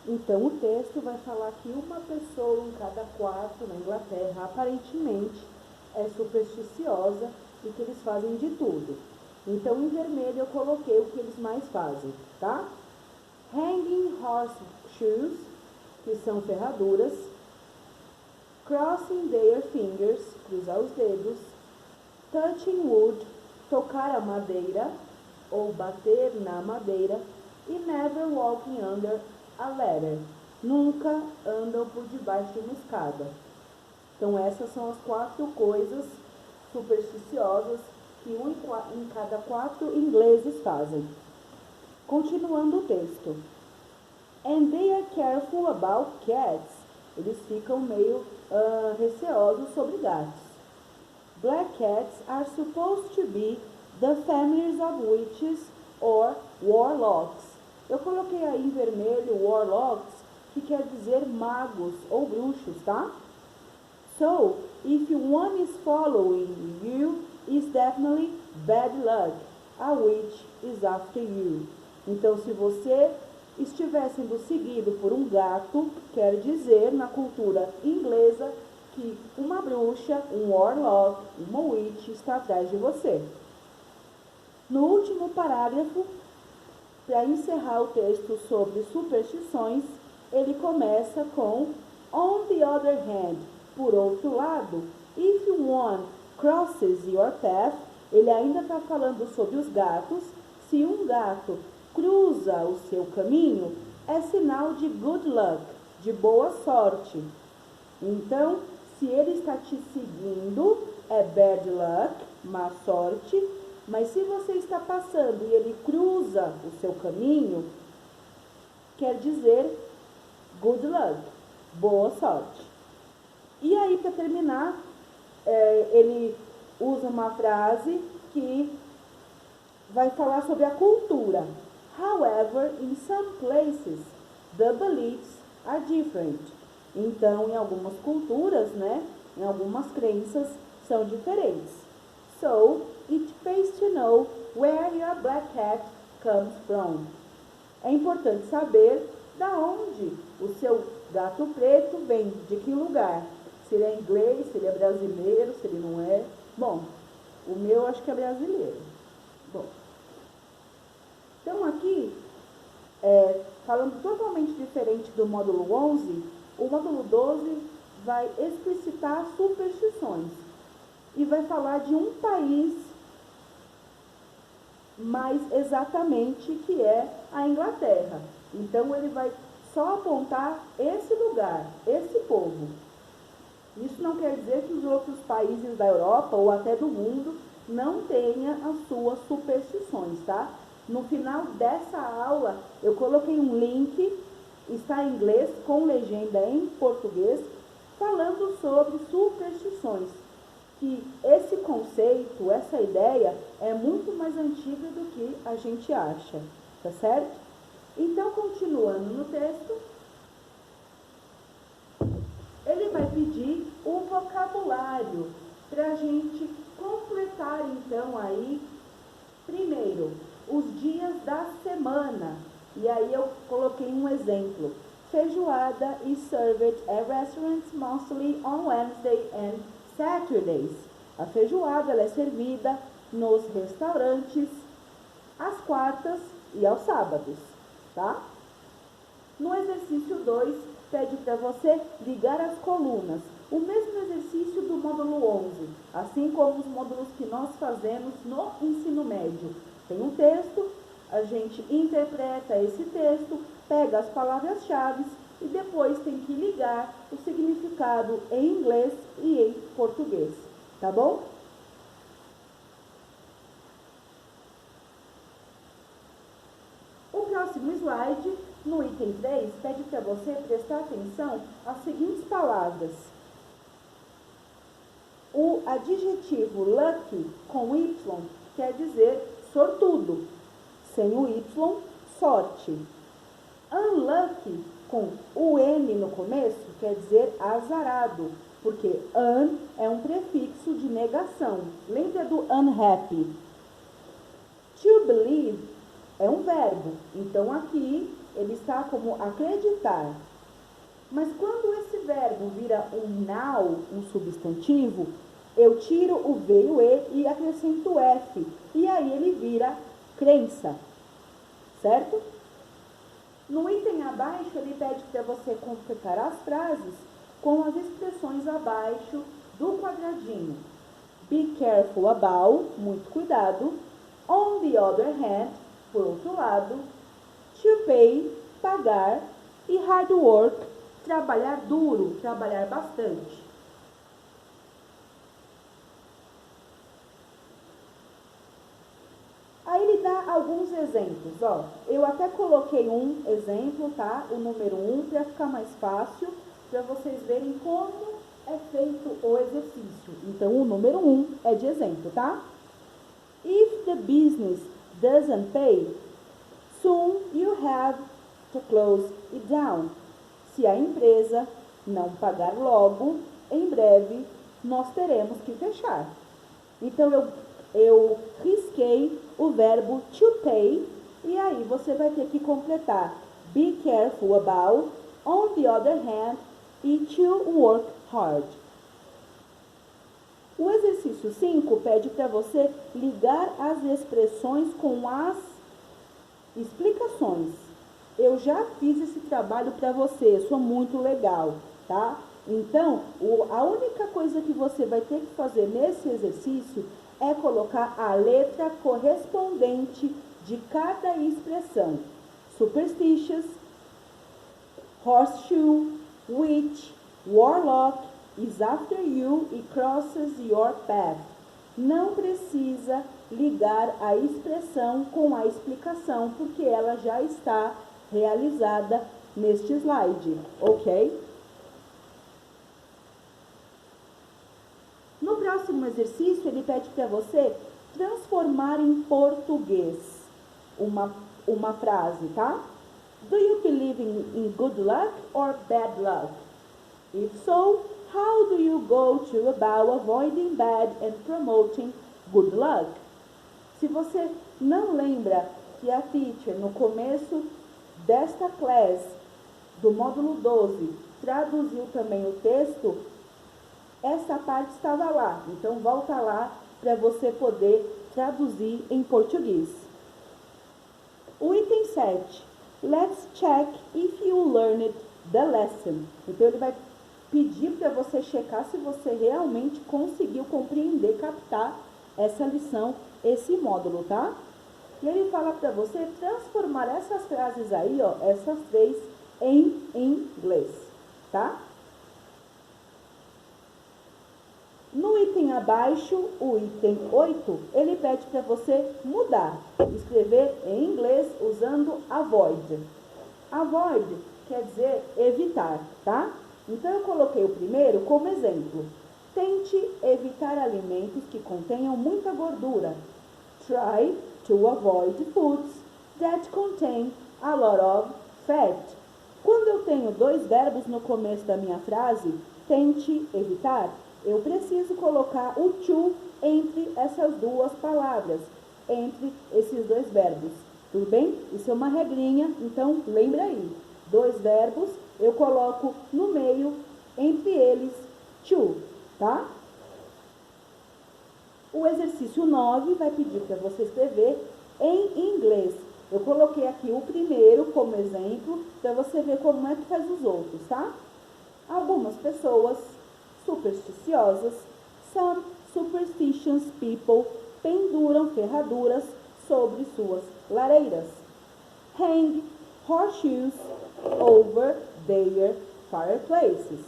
Então, o texto vai falar que uma pessoa em cada quarto na Inglaterra, aparentemente, é supersticiosa e que eles fazem de tudo. Então, em vermelho, eu coloquei o que eles mais fazem, tá? Hanging horseshoes, que são ferraduras. Crossing their fingers, cruzar os dedos. Touching wood, tocar a madeira ou bater na madeira. E never walking under a ladder, nunca andam por debaixo de uma escada. Então essas são as 4 coisas supersticiosas que em cada 4 ingleses fazem. Continuando o texto. And they are careful about cats. Eles ficam meio receosos sobre gatos. Black cats are supposed to be the families of witches or warlocks. Eu coloquei aí em vermelho warlocks, que quer dizer magos ou bruxos, tá? So, if one is following you, it's definitely bad luck. A witch is after you. Então, se você estiver sendo seguido por um gato, quer dizer, na cultura inglesa, que uma bruxa, um warlock, uma witch está atrás de você. No último parágrafo, para encerrar o texto sobre superstições, ele começa com on the other hand, por outro lado, if one crosses your path, ele ainda está falando sobre os gatos. Se um gato cruza o seu caminho, é sinal de good luck, de boa sorte. Então, se ele está te seguindo, é bad luck, má sorte. Mas se você está passando e ele cruza o seu caminho, quer dizer good luck, boa sorte. E aí, para terminar, ele usa uma frase que vai falar sobre a cultura. However, in some places, the beliefs are different. Então, em algumas culturas, né, em algumas crenças, são diferentes. So, it pays to know where your black cat comes from. É importante saber da onde o seu gato preto vem, de que lugar. Se ele é inglês, se ele é brasileiro, se ele não é. Bom, o meu acho que é brasileiro. Bom, então aqui, falando totalmente diferente do módulo 11, o módulo 12 vai explicitar superstições e vai falar de um país mais exatamente, que é a Inglaterra. Então ele vai só apontar esse lugar, esse povo. Isso não quer dizer que os outros países da Europa ou até do mundo não tenham as suas superstições, tá? No final dessa aula, eu coloquei um link, está em inglês, com legenda em português, falando sobre superstições. Que esse conceito, essa ideia, é muito mais antiga do que a gente acha, tá certo? Então, continuando no texto, ele vai pedir o vocabulário para a gente completar, então, aí, primeiro, os dias da semana. E aí eu coloquei um exemplo. Feijoada is served at restaurants mostly on Wednesday and Saturdays. A feijoada ela é servida nos restaurantes às quartas e aos sábados, tá? No exercício 2, pede para você ligar as colunas. O mesmo exercício do módulo 11, assim como os módulos que nós fazemos no ensino médio. Tem um texto, a gente interpreta esse texto, pega as palavras-chave e depois tem que ligar o significado em inglês e em português, tá bom? O próximo slide, no item 3, pede para você prestar atenção às seguintes palavras. O adjetivo lucky com Y quer dizer sortudo, sem o Y, sorte. Unlucky com o N no começo quer dizer azarado, porque un é um prefixo de negação. Lembra do unhappy? To believe é um verbo, então aqui ele está como acreditar. Mas quando esse verbo vira um noun, um substantivo, eu tiro o V e o E e acrescento o F. E aí ele vira crença, certo? No item abaixo, ele pede para você completar as frases com as expressões abaixo do quadradinho. Be careful about, muito cuidado. On the other hand, por outro lado. To pay, pagar. E hard work, trabalhar duro, trabalhar bastante. Aí ele dá alguns exemplos, ó. Eu até coloquei um exemplo, tá? O número 1, para ficar mais fácil, para vocês verem como é feito o exercício. Então, o número 1 é de exemplo, tá? If the business doesn't pay, soon you have to close it down. Se a empresa não pagar logo, em breve, nós teremos que fechar. Então, eu risquei o verbo to pay, e aí você vai ter que completar be careful about, on the other hand, e to work hard. O exercício 5 pede para você ligar as expressões com as explicações. Eu já fiz esse trabalho para você, sou muito legal, tá? Então, a única coisa que você vai ter que fazer nesse exercício é colocar a letra correspondente de cada expressão. Superstitious, horseshoe, witch, warlock, is after you e crosses your path. Não precisa ligar a expressão com a explicação, porque ela já está realizada neste slide, ok? No próximo exercício, ele pede para você transformar em português uma frase, tá? Do you believe in good luck or bad luck? If so, how do you go to about avoiding bad and promoting good luck? Se você não lembra que a teacher, no começo desta classe, do módulo 12, traduziu também o texto, essa parte estava lá. Então, volta lá para você poder traduzir em português. O item 7. Let's check if you learned the lesson. Então, ele vai pedir para você checar se você realmente conseguiu compreender, captar essa lição, esse módulo, tá? E ele fala para você transformar essas frases aí, ó, essas três, em inglês, tá? No item abaixo, o item 8, ele pede para você mudar, escrever em inglês usando avoid. Avoid quer dizer evitar, tá? Então, eu coloquei o primeiro como exemplo. Tente evitar alimentos que contenham muita gordura. Try to avoid foods that contain a lot of fat. Quando eu tenho dois verbos no começo da minha frase, tente evitar, eu preciso colocar o to entre essas duas palavras, entre esses dois verbos. Tudo bem? Isso é uma regrinha, então lembra aí. Dois verbos, eu coloco no meio, entre eles, to, tá? O exercício 9 vai pedir para você escrever em inglês. Eu coloquei aqui o primeiro como exemplo, para você ver como é que faz os outros, tá? Algumas pessoas supersticiosas, some superstitious people, penduram ferraduras sobre suas lareiras. Hang horseshoes over their fireplaces.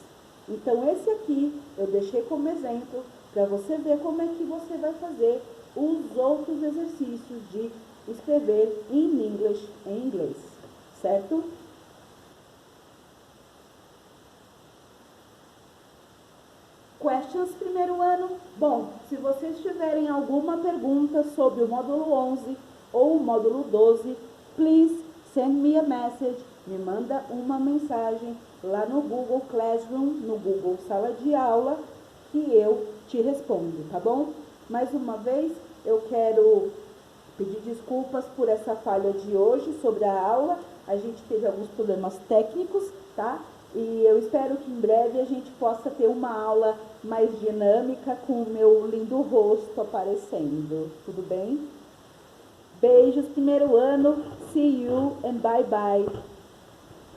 Então, esse aqui eu deixei como exemplo para você ver como é que você vai fazer os outros exercícios de escrever in English, em inglês, certo? Questions primeiro ano? Bom, se vocês tiverem alguma pergunta sobre o módulo 11 ou o módulo 12, please send me a message, me manda uma mensagem lá no Google Classroom, no Google Sala de Aula, que eu te respondo, tá bom? Mais uma vez, eu quero pedir desculpas por essa falha de hoje sobre a aula, A gente teve alguns problemas técnicos, tá? E eu espero que em breve a gente possa ter uma aula mais dinâmica com o meu lindo rosto aparecendo. Tudo bem? Beijos, primeiro ano. See you and bye bye.